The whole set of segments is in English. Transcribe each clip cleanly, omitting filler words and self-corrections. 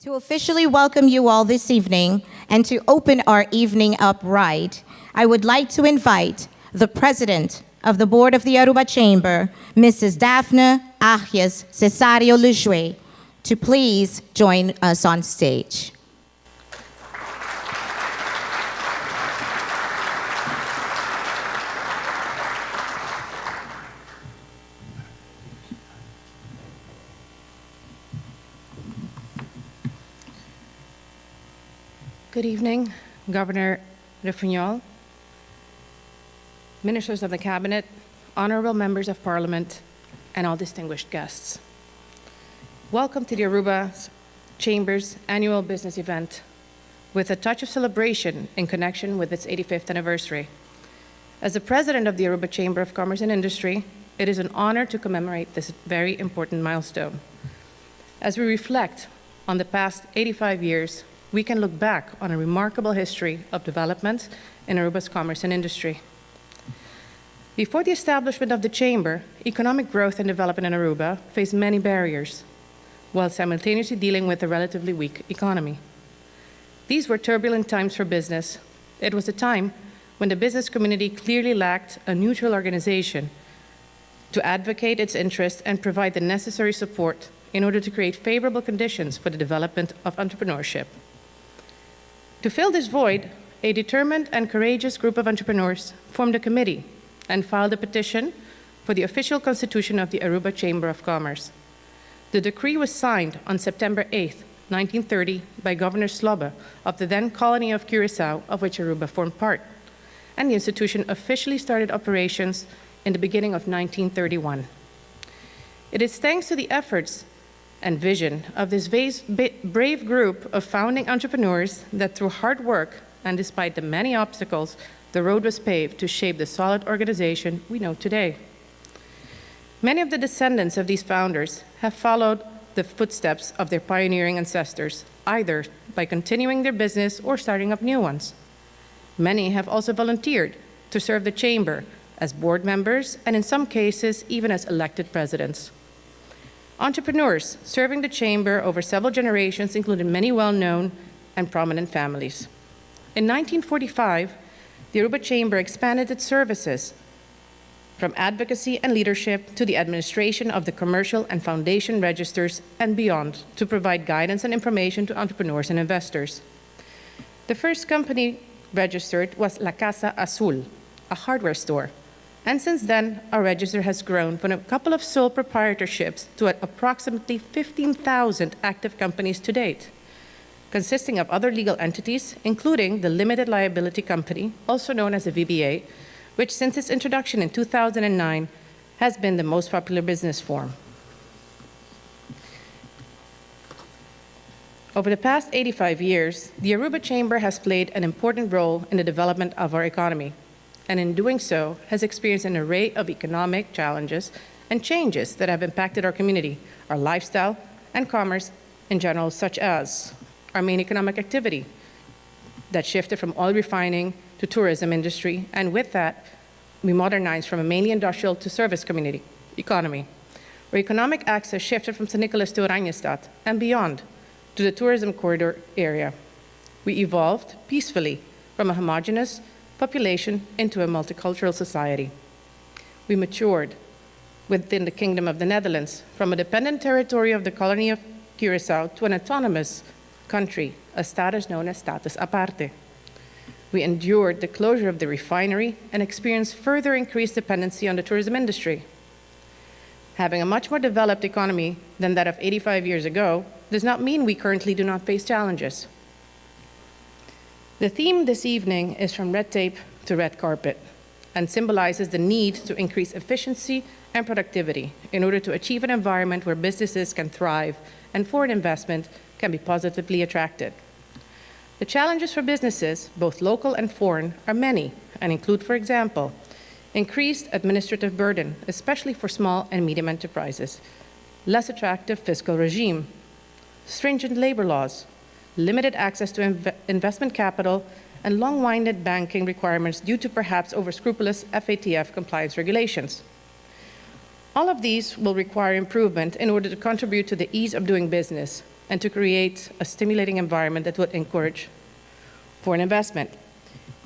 To officially welcome you all this evening and to open our evening up right, I would like to invite the President of the Board of the Aruba Chamber, Mrs. Daphne Agius Cesareo-Lejuez, to please join us on stage. Good evening, Governor Refugniol, Ministers of the Cabinet, honorable members of Parliament, and all distinguished guests. Welcome to the Aruba Chamber's annual business event with a touch of celebration in connection with its 85th anniversary. As the President of the Aruba Chamber of Commerce and Industry, it is an honor to commemorate this very important milestone. As we reflect on the past 85 years, we can look back on a remarkable history of development in Aruba's commerce and industry. Before the establishment of the Chamber, economic growth and development in Aruba faced many barriers, while simultaneously dealing with a relatively weak economy. These were turbulent times for business. It was a time when the business community clearly lacked a neutral organization to advocate its interests and provide the necessary support in order to create favorable conditions for the development of entrepreneurship. To fill this void, a determined and courageous group of entrepreneurs formed a committee and filed a petition for the official constitution of the Aruba Chamber of Commerce. The decree was signed on September 8, 1930, by Governor Sloba of the then colony of Curaçao, of which Aruba formed part, and the institution officially started operations in the beginning of 1931. It is thanks to the efforts and vision of this brave group of founding entrepreneurs that through hard work and despite the many obstacles, the road was paved to shape the solid organization we know today. Many of the descendants of these founders have followed the footsteps of their pioneering ancestors, either by continuing their business or starting up new ones. Many have also volunteered to serve the Chamber as board members and in some cases even as elected presidents. Entrepreneurs serving the Chamber over several generations included many well-known and prominent families. In 1945, the Aruba Chamber expanded its services from advocacy and leadership to the administration of the commercial and foundation registers and beyond to provide guidance and information to entrepreneurs and investors. The first company registered was La Casa Azul, a hardware store. And since then, our register has grown from a couple of sole proprietorships to approximately 15,000 active companies to date, consisting of other legal entities, including the Limited Liability Company, also known as a VBA, which since its introduction in 2009 has been the most popular business form. Over the past 85 years, the Aruba Chamber has played an important role in the development of our economy, and in doing so, has experienced an array of economic challenges and changes that have impacted our community, our lifestyle, and commerce in general, such as our main economic activity that shifted from oil refining to tourism industry, and with that, we modernized from a mainly industrial to service community economy, where economic access shifted from St. Nicholas to Oranjestad and beyond to the tourism corridor area. We evolved peacefully from a homogeneous population into a multicultural society. We matured within the Kingdom of the Netherlands from a dependent territory of the colony of Curaçao to an autonomous country, a status known as status aparte. We endured the closure of the refinery and experienced further increased dependency on the tourism industry. Having a much more developed economy than that of 85 years ago does not mean we currently do not face challenges. The theme this evening is from red tape to red carpet and symbolizes the need to increase efficiency and productivity in order to achieve an environment where businesses can thrive and foreign investment can be positively attracted. The challenges for businesses, both local and foreign, are many and include, for example, increased administrative burden, especially for small and medium enterprises, less attractive fiscal regime, stringent labor laws, limited access to investment capital, and long-winded banking requirements due to perhaps over-scrupulous FATF compliance regulations. All of these will require improvement in order to contribute to the ease of doing business, and to create a stimulating environment that would encourage foreign investment.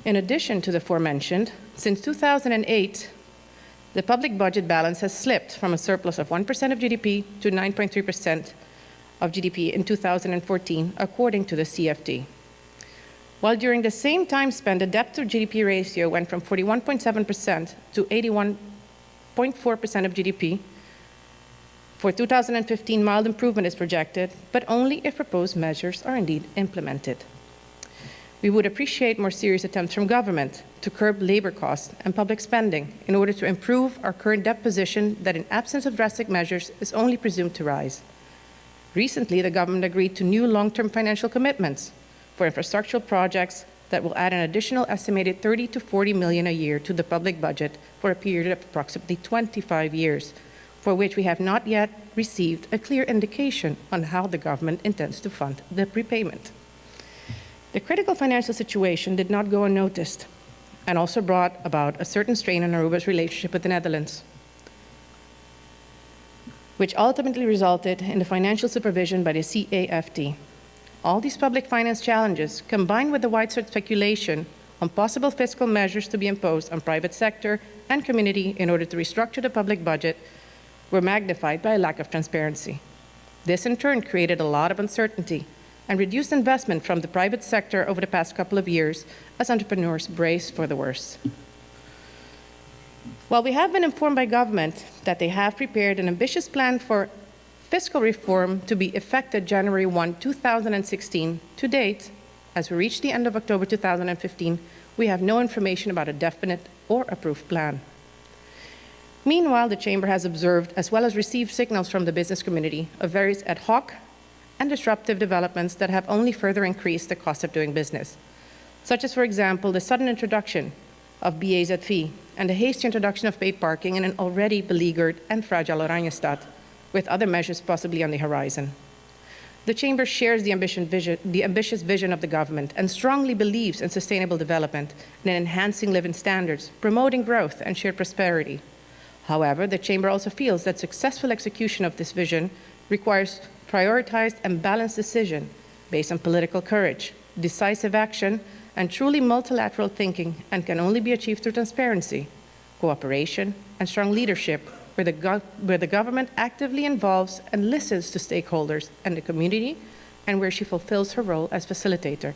In addition to the aforementioned, since 2008, the public budget balance has slipped from a surplus of 1% of GDP to 9.3% of GDP in 2014, according to the CFD. While during the same time span, the debt to GDP ratio went from 41.7% to 81.4% of GDP. For 2015, mild improvement is projected, but only if proposed measures are indeed implemented. We would appreciate more serious attempts from government to curb labor costs and public spending in order to improve our current debt position that, in absence of drastic measures, is only presumed to rise. Recently, the government agreed to new long-term financial commitments for infrastructural projects that will add an additional estimated 30 to 40 million a year to the public budget for a period of approximately 25 years, for which we have not yet received a clear indication on how the government intends to fund the prepayment. The critical financial situation did not go unnoticed and also brought about a certain strain on Aruba's relationship with the Netherlands, which ultimately resulted in the financial supervision by the CAFT. All these public finance challenges, combined with the widespread speculation on possible fiscal measures to be imposed on private sector and community in order to restructure the public budget, were magnified by a lack of transparency. This in turn created a lot of uncertainty and reduced investment from the private sector over the past couple of years as entrepreneurs braced for the worst. While we have been informed by government that they have prepared an ambitious plan for fiscal reform to be effective January 1, 2016, to date, as we reach the end of October 2015, we have no information about a definite or approved plan. Meanwhile, the Chamber has observed as well as received signals from the business community of various ad hoc and disruptive developments that have only further increased the cost of doing business, such as, for example, the sudden introduction of BAZ fee and the hasty introduction of paid parking in an already beleaguered and fragile Oranjestad, with other measures possibly on the horizon. The Chamber shares the ambitious vision of the government and strongly believes in sustainable development and in enhancing living standards, promoting growth and shared prosperity. However, the Chamber also feels that successful execution of this vision requires prioritized and balanced decision based on political courage, decisive action, and truly multilateral thinking, and can only be achieved through transparency, cooperation, and strong leadership, where the government actively involves and listens to stakeholders and the community, and where she fulfills her role as facilitator.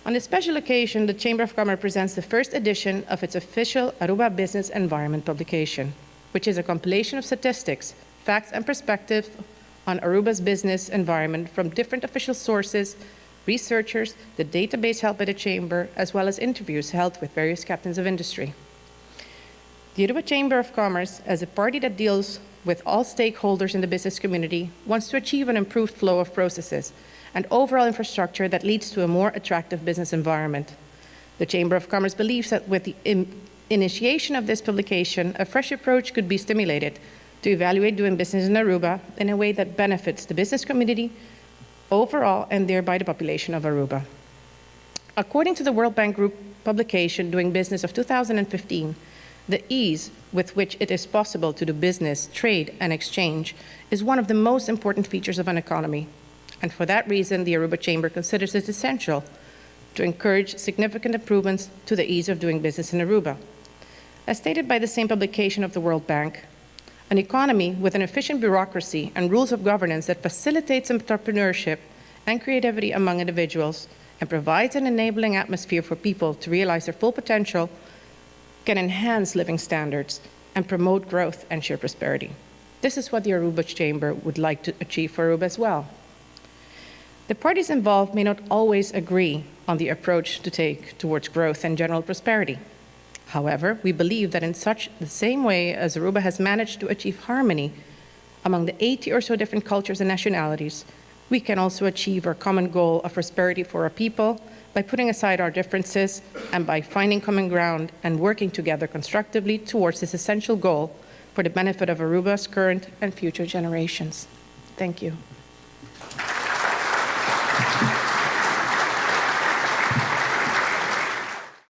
On this special occasion, the Chamber of Commerce presents the first edition of its official Aruba Business Environment publication, which is a compilation of statistics, facts, and perspectives on Aruba's business environment from different official sources, researchers, the database held by the Chamber, as well as interviews held with various captains of industry. The Aruba Chamber of Commerce, as a party that deals with all stakeholders in the business community, wants to achieve an improved flow of processes and overall infrastructure that leads to a more attractive business environment. The Chamber of Commerce believes that with the initiation of this publication, a fresh approach could be stimulated to evaluate doing business in Aruba in a way that benefits the business community overall and thereby the population of Aruba. According to the World Bank Group publication Doing Business of 2015, the ease with which it is possible to do business, trade, and exchange is one of the most important features of an economy. And for that reason, the Aruba Chamber considers it essential to encourage significant improvements to the ease of doing business in Aruba. As stated by the same publication of the World Bank, an economy with an efficient bureaucracy and rules of governance that facilitates entrepreneurship and creativity among individuals and provides an enabling atmosphere for people to realize their full potential can enhance living standards and promote growth and share prosperity. This is what the Aruba Chamber would like to achieve for Aruba as well. The parties involved may not always agree on the approach to take towards growth and general prosperity. However, we believe that in such the same way as Aruba has managed to achieve harmony among the 80 or so different cultures and nationalities, we can also achieve our common goal of prosperity for our people by putting aside our differences and by finding common ground and working together constructively towards this essential goal for the benefit of Aruba's current and future generations. Thank you.